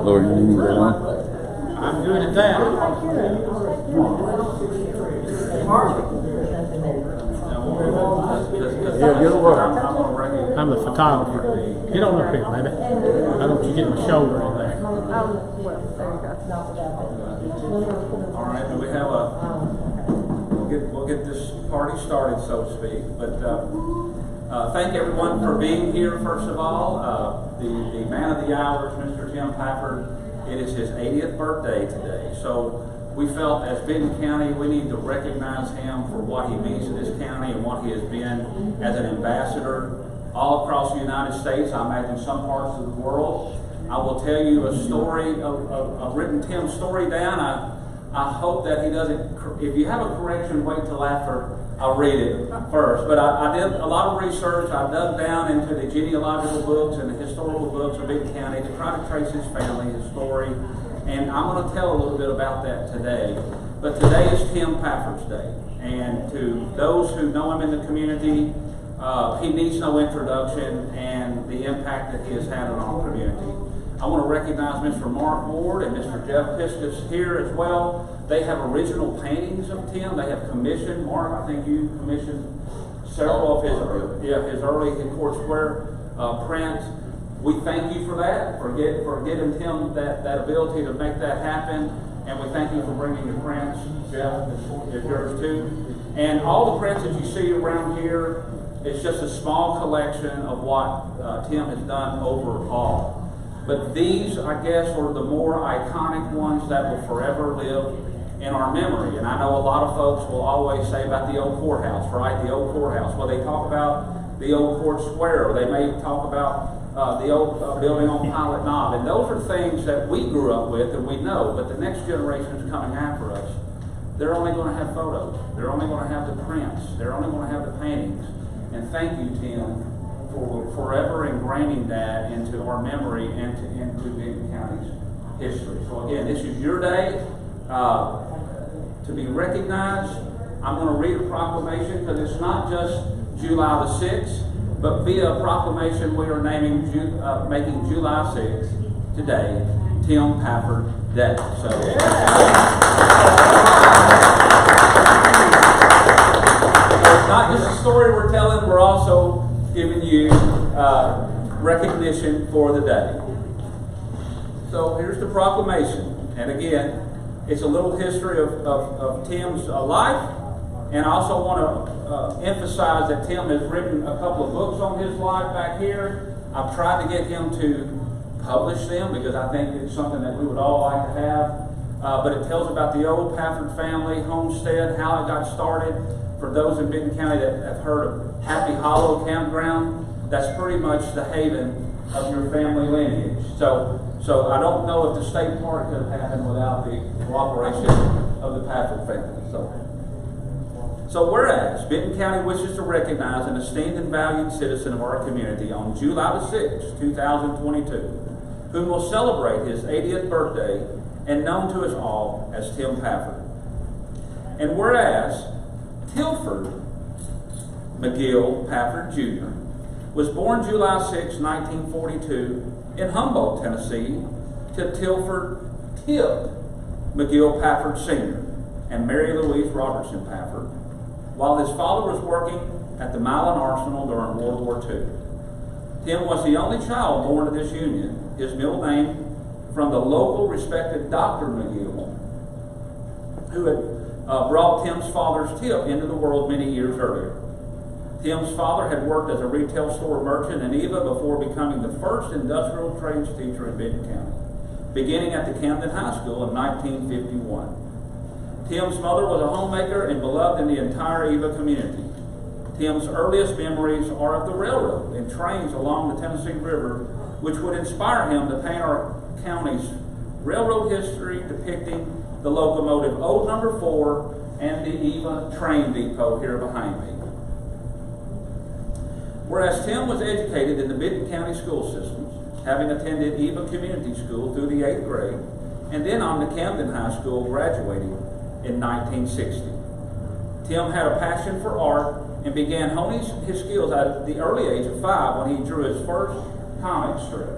Lord, you need that one. I'm good at that. Yeah, get away. I'm the photographer. Get on up here, baby. Why don't you get my shoulder in there? All right, and we have we'll get this party started, so to speak. But thank everyone for being here. First of all, the man of the hour is Mr. Tim Pafford. It is his 80th birthday today, so we felt as Benton County we need to recognize him for what he means to this county and what he has been as an ambassador all across the United States. I imagine some parts of the world. I will tell you a story. I've written Tim's story down. I hope that he doesn't. If you have a correction, wait till after I'll read it first. But I did a lot of research. I dug down into the genealogical books and the historical books of Benton County to try to trace his family, his story. And I'm going to tell a little bit about that today. But today is Tim Pafford's Day. And to those who know him in the community, he needs no introduction and the impact that he has had on our community. I want to recognize Mr. Mark Ward and Mr. Jeff Piskus here as well. They have original paintings of Tim. They have commissioned, Mark, I think you commissioned several of his early Court Square prints. We thank you for that, for giving Tim that ability to make that happen. And we thank you for bringing the prints. Jeff, is yours too. And all the prints that you see around here, it's just a small collection of what Tim has done overall. But these, I guess, are the more iconic ones that will forever live in our memory. And I know a lot of folks will always say about the old courthouse, right? The old courthouse. Well, they talk about the old Court Square, or they may talk about the old building on Pilot Knob. And those are things that we grew up with and we know, but the next generation is coming after us. They're only going to have photos. They're only going to have the prints. They're only going to have the paintings. And thank you, Tim, for forever ingraining that into our memory and into Benton County's history. So again, this is your day to be recognized. I'm going to read a proclamation because it's not just July the 6th, but via a proclamation we are making July 6th today Tim Pafford Day. So. It's not just a story we're telling, we're also giving you recognition for the day. So here's the proclamation. And again, it's a little history of Tim's life. And I also want to emphasize that Tim has written a couple of books on his life back here. I've tried to get him to publish them because I think it's something that we would all like to have. But it tells about the old Pafford family homestead, how it got started. For those in Benton County that have heard of Happy Hollow Campground, that's pretty much the haven of your family lineage. So I don't know if the state park could have happened without the cooperation of the Pafford family. So whereas Benton County wishes to recognize an esteemed and valued citizen of our community on July the 6th, 2022, whom will celebrate his 80th birthday and known to us all as Tim Pafford. And whereas Tilford McGill Pafford Jr. was born July 6, 1942 in Humboldt, Tennessee, to Tilford Tip McGill Pafford Sr. and Mary Louise Robertson Pafford, while his father was working at the Milan Arsenal during World War II. Tim was the only child born to this union, his middle name from the local respected Dr. McGill, who had brought Tim's father's Tip into the world many years earlier. Tim's father had worked as a retail store merchant in Eva before becoming the first industrial trades teacher in Benton County, beginning at the Camden High School in 1951. Tim's mother was a homemaker and beloved in the entire Eva community. Tim's earliest memories are of the railroad and trains along the Tennessee River, which would inspire him to paint our county's railroad history depicting the locomotive Old Number 4 and the Eva train depot here behind me. Whereas Tim was educated in the Benton County school systems, having attended Eva Community School through the 8th grade, and then on to Camden High School, graduating in 1960. Tim had a passion for art and began honing his skills at the early age of 5 when he drew his first comic strip.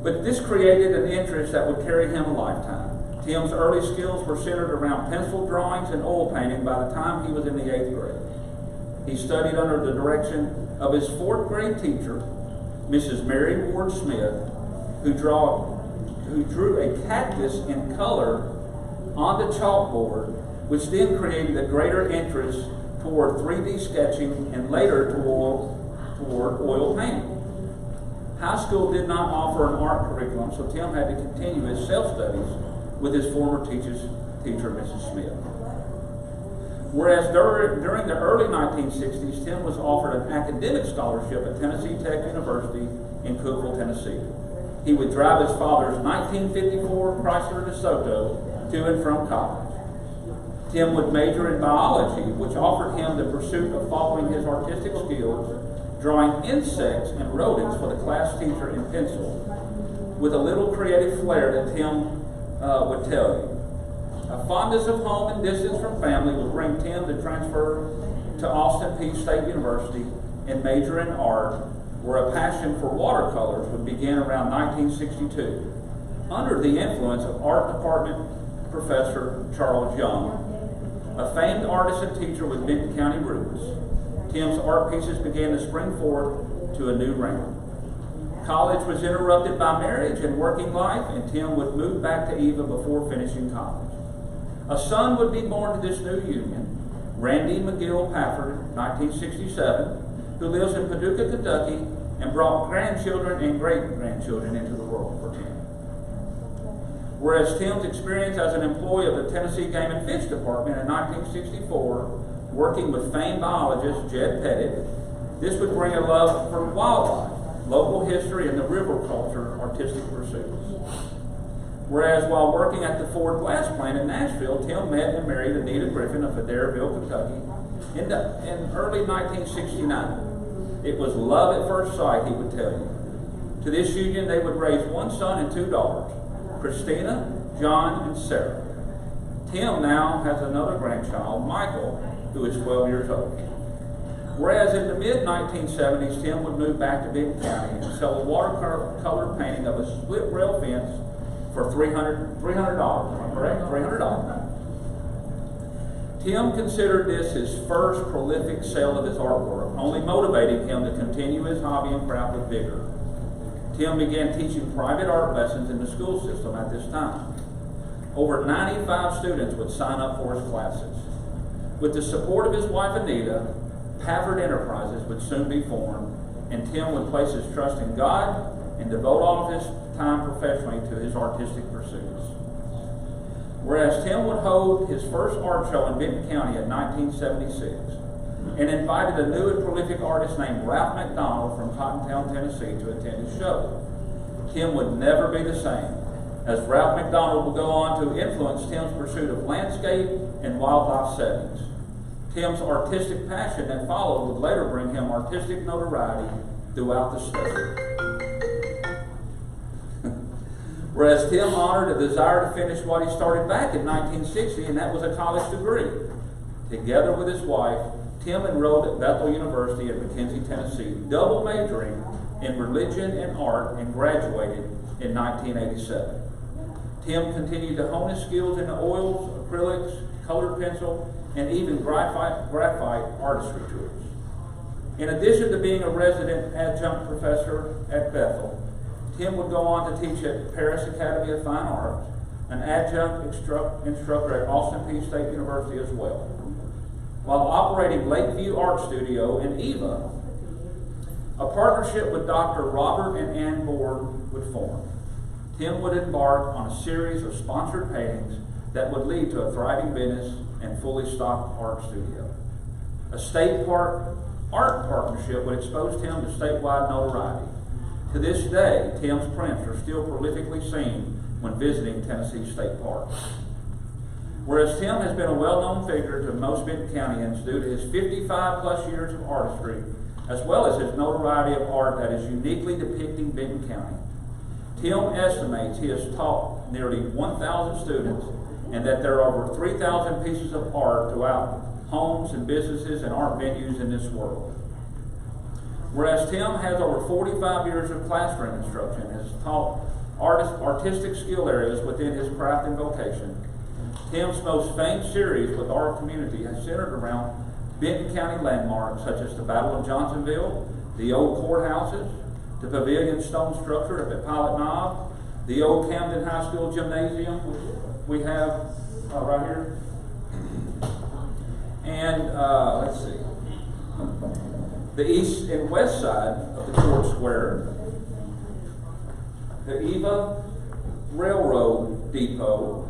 But this created an interest that would carry him a lifetime. Tim's early skills were centered around pencil drawings and oil painting by the time he was in the 8th grade. He studied under the direction of his 4th grade teacher, Mrs. Mary Ward Smith, who drew a cactus in color on the chalkboard, which then created a greater interest toward 3D sketching and later toward oil painting. High school did not offer an art curriculum, so Tim had to continue his self-studies with his former teacher, Mrs. Smith. Whereas during the early 1960s, Tim was offered an academic scholarship at Tennessee Tech University in Cookeville, Tennessee. He would drive his father's 1954 Chrysler DeSoto to and from college. Tim would major in biology, which offered him the pursuit of following his artistic skills, drawing insects and rodents for the class teacher in pencil, with a little creative flair that Tim would tell you. A fondness of home and distance from family would bring Tim to transfer to Austin Peay State University and major in art, where a passion for watercolors would begin around 1962, under the influence of art department professor Charles Young, a famed artist and teacher with Benton County roots. Tim's art pieces began to spring forward to a new realm. College was interrupted by marriage and working life, and Tim would move back to Eva before finishing college. A son would be born to this new union, Randy McGill Pafford, 1967, who lives in Paducah, Kentucky, and brought grandchildren and great-grandchildren into the world for Tim. Whereas Tim's experience as an employee of the Tennessee Game and Fish Department in 1964, working with famed biologist Jed Pettit, this would bring a love for wildlife, local history, and the river culture artistic pursuits. Whereas while working at the Ford glass plant in Nashville, Tim met and married Anita Griffin of Adairville, Kentucky in early 1969. It was love at first sight, he would tell you. To this union, they would raise one son and 2 daughters, Christina, John, and Sarah. Tim now has another grandchild, Michael, who is 12 years old. Whereas in the mid-1970s, Tim would move back to Benton County and sell a watercolor painting of a split rail fence for $300, correct? $300. Tim considered this his first prolific sale of his artwork, only motivating him to continue his hobby and craft with vigor. Tim began teaching private art lessons in the school system at this time. Over 95 students would sign up for his classes. With the support of his wife Anita, Pafford Enterprises would soon be formed, and Tim would place his trust in God and devote all of his time professionally to his artistic pursuits. Whereas Tim would hold his first art show in Benton County in 1976 and invited a new and prolific artist named Ralph McDonald from Cottontown, Tennessee to attend his show. Tim would never be the same, as Ralph McDonald would go on to influence Tim's pursuit of landscape and wildlife settings. Tim's artistic passion that followed would later bring him artistic notoriety throughout the state. Whereas Tim honored a desire to finish what he started back in 1960, and that was a college degree. Together with his wife, Tim enrolled at Bethel University in McKenzie, Tennessee, double majoring in religion and art, and graduated in 1987. Tim continued to hone his skills in the oils, acrylics, colored pencil, and even graphite artistry tools. In addition to being a resident adjunct professor at Bethel, Tim would go on to teach at Paris Academy of Fine Arts, an adjunct instructor at Austin Peay State University as well. While operating Lakeview Art Studio in Eva, a partnership with Dr. Robert and Ann Board would form. Tim would embark on a series of sponsored paintings that would lead to a thriving business and fully stocked art studio. A state park art partnership would expose Tim to statewide notoriety. To this day, Tim's prints are still prolifically seen when visiting Tennessee state parks. Whereas Tim has been a well-known figure to most Benton Countyans due to his 55-plus years of artistry, as well as his notoriety of art that is uniquely depicting Benton County. Tim estimates he has taught nearly 1,000 students and that there are over 3,000 pieces of art throughout homes and businesses and art venues in this world. Whereas Tim has over 45 years of classroom instruction and has taught artistic skill areas within his craft and vocation. Tim's most famed series with our community has centered around Benton County landmarks such as the Battle of Johnsonville, the old courthouses, the pavilion stone structure up at Pilot Knob, the old Camden High School gymnasium, which we have right here, and let's see, the east and west side of the court square, the Eva Railroad Depot,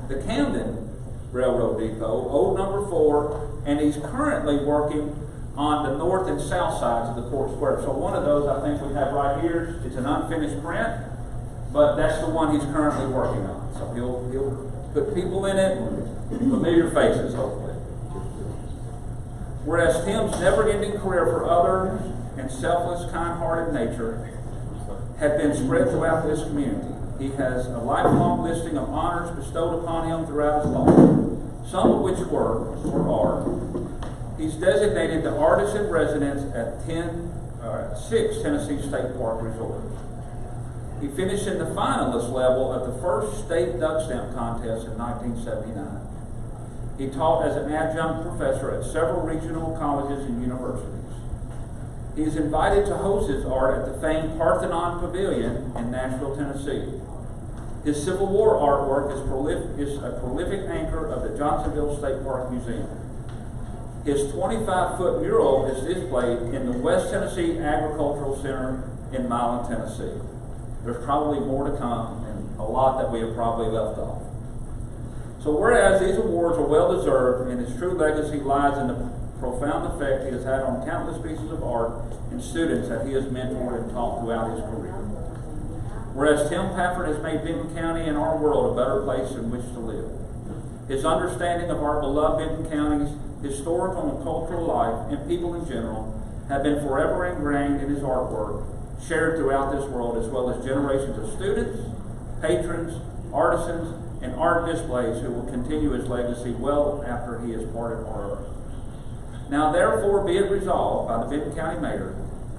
the Camden Railroad Depot, old number 4, and he's currently working on the north and south sides of the court square. So one of those I think we have right here, it's an unfinished print, but that's the one he's currently working on. So he'll put people in it, familiar faces hopefully. Whereas Tim's never-ending career for others and selfless, kind-hearted nature had been spread throughout this community, he has a lifelong listing of honors bestowed upon him throughout his life, some of which were, or are, he's designated the Artist in Residence at 6 Tennessee State Park Resort. He finished in the finalist level of the first state duck stamp contest in 1979. He taught as an adjunct professor at several regional colleges and universities. He is invited to host his art at the famed Parthenon Pavilion in Nashville, Tennessee. His Civil War artwork is a prolific anchor of the Johnsonville State Park Museum. His 25-foot mural is displayed in the West Tennessee Agricultural Center in Milan, Tennessee. There's probably more to come and a lot that we have probably left off. So whereas these awards are well deserved and his true legacy lies in the profound effect he has had on countless pieces of art and students that he has mentored and taught throughout his career. Whereas Tim Pafford has made Benton County and our world a better place in which to live. His understanding of our beloved Benton County's historical and cultural life and people in general have been forever ingrained in his artwork, shared throughout this world, as well as generations of students, patrons, artisans, and art displays who will continue his legacy well after he has parted our earth. Now therefore be it resolved by the Benton County Mayor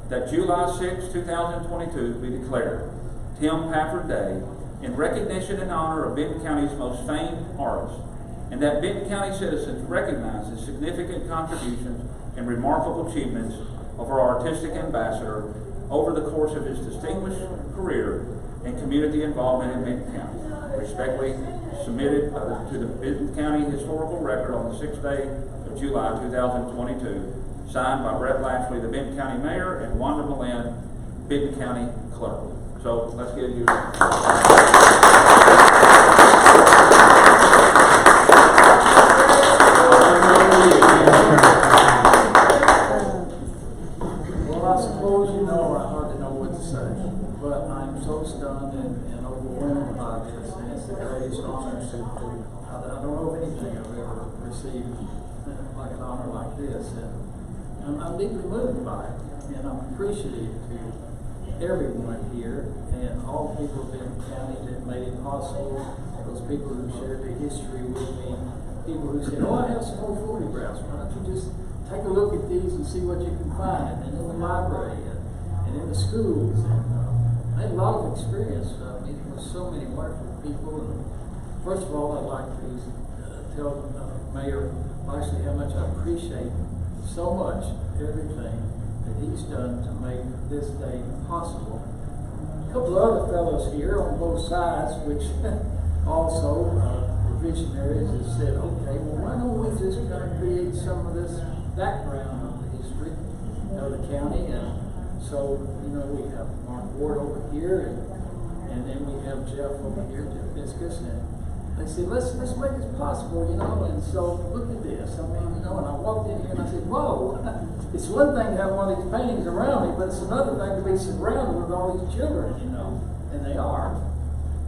that July 6, 2022 be declared Tim Pafford Day in recognition and honor of Benton County's most famed artists, and that Benton County citizens recognize the significant contributions and remarkable achievements of our artistic ambassador over the course of his distinguished career and community involvement in Benton County. Respectfully submitted to the Benton County Historical Record on the 6th day of July 2022, signed by Brett Lashley, the Benton County Mayor, and Wanda Malin, Benton County Clerk. So let's get you. Well, I suppose you know I hardly know what to say, but I'm so stunned and overwhelmed by this, and it's the greatest honor. I don't know of anything I've ever received like an honor like this, and I'm deeply moved by it, and I'm appreciative to everyone here and all people of Benton County that made it possible, those people who shared their history with me, people who said, oh, I have some old photographs, why don't you just take a look at these and see what you can find, and in the library and in the schools. And I had a lot of experience meeting with so many wonderful people. And first of all, I'd like to tell Mayor Lashley how much I appreciate so much everything that he's done to make this day possible. A couple of other fellows here on both sides, which also visionaries, have said, okay, well, why don't we just kind of create some of this background of the history of the county? And so, you know, we have Mark Ward over here, and then we have Jeff over here, Jeff Biscus, and they said, let's make this possible, you know. And so look at this. I mean, you know, and I walked in here and I said, whoa, it's one thing to have one of these paintings around me, but it's another thing to be surrounded with all these children, you know, and they are.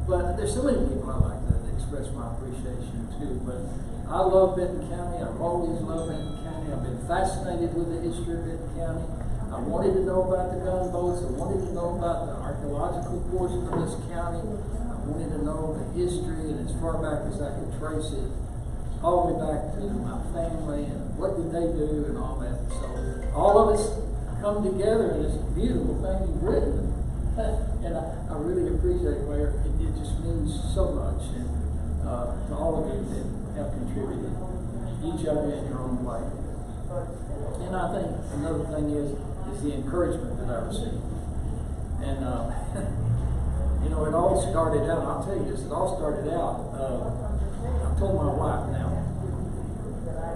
But there's so many people I like to express my appreciation to. But I love Benton County. I've always loved Benton County. I've been fascinated with the history of Benton County. I wanted to know about the gunboats. I wanted to know about the archaeological portion of this county. I wanted to know the history, and as far back as I could trace it, all the way back to my family and what did they do and all that. So all of us come together in this beautiful thing you've written. And I really appreciate appreciate it, Mayor. It just means so much, and to all of you that have contributed, each of you in your own way. And I think another thing is the encouragement that I received. And you know, it all started out. I'll tell you this. It all started out. I told my wife now.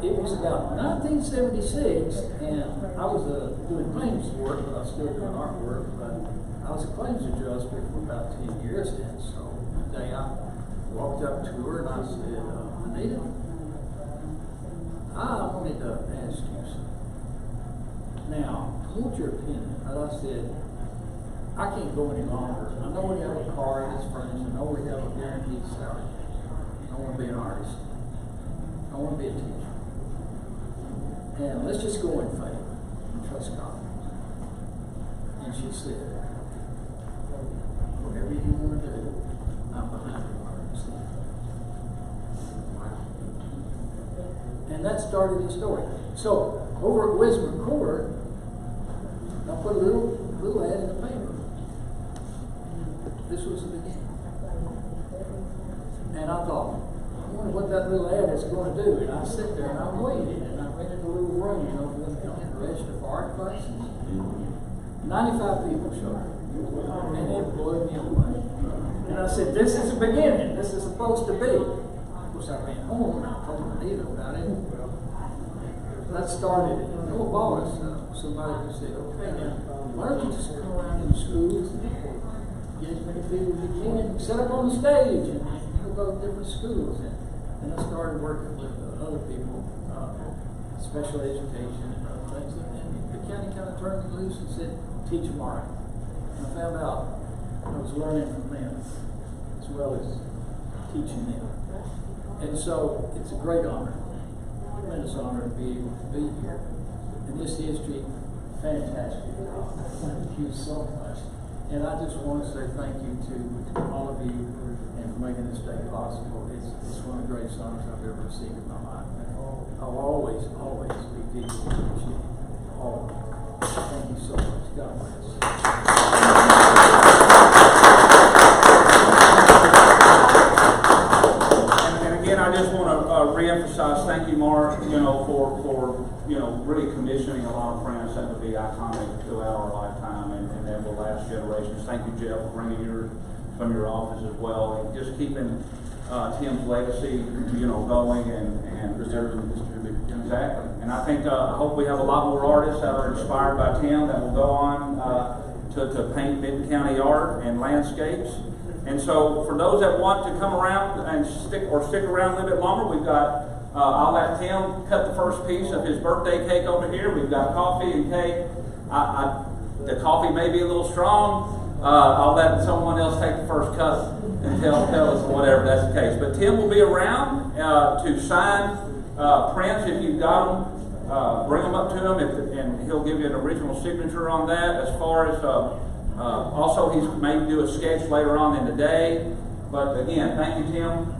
It was about 1976, and I was doing claims work, but I was still doing artwork. But I was a claims adjuster for about 10 years, and so one day I walked up to her and I said, Anita, I wanted to ask you something. Now, I want your opinion. And I said, I can't go any longer. I know we have a car that's furnished. I know we have a guaranteed salary. I want to be an artist. I want to be a teacher. And let's just go in faith and trust God. And she said, whatever you want to do, I'm behind you. Wow. And that started the story. So over at Wisdom Court, I put a little ad in the paper. This was the beginning. And I thought, I wonder what that little ad is going to do. And I sit there and I waited, and I rented a little room, you know, for them to come in and register for art classes. 95 people showed up. And it blew me away. And I said, this is the beginning. This is supposed to be. Of course, I ran home and I told Anita about it. That started it. No boss, somebody who said, okay, now, why don't you just come around in the schools and get as many people as you can, set up on the stage, and you go to different schools. And I started working with other people, special education and other things. And the county kind of turned me loose and said, teach them art. And I found out I was learning from them as well as teaching them. And so it's a great honor. Tremendous honor to be able to be here. And this history, fantastic. Thank you so much. And I just want to say thank you to all of you and for making this day possible. It's one of the greatest honors I've ever received in my life. And I'll always be deeply appreciative of all of you. Thank you so much. God bless. I just want to reemphasize, thank you, Mark, you know, for you know, really commissioning a lot of prints that would be iconic throughout our lifetime and that will last generations. Thank you, Jeff, for bringing yours from your office as well, and just keeping Tim's legacy, you know, going and preserving history. Exactly. And I think I hope we have a lot more artists that are inspired by Tim that will go on to paint Benton County art and landscapes. And so, for those that want to come around and stick around a little bit longer, we've got, I'll let Tim cut the first piece of his birthday cake over here. We've got coffee and cake. The coffee may be a little strong. I'll let someone else take the first cut and tell us whatever that's the case. But Tim will be around to sign prints if you've got them. Bring them up to him, and he'll give you an original signature on that. As far as also, he's maybe do a sketch later on in the day. But again, thank you, Tim.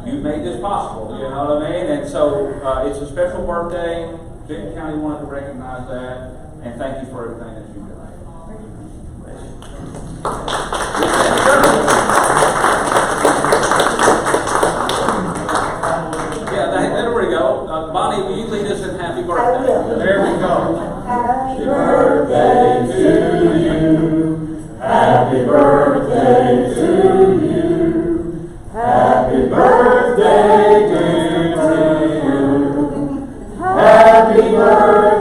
You made this possible, you know what I mean? And so it's a special birthday. Benton County wanted to recognize that, and thank you for everything that you've done. Yeah, there we go. Bonnie, will you lead us in happy birthday? There we go. Happy birthday to you. Happy birthday to you. Happy birthday to you. Happy birthday.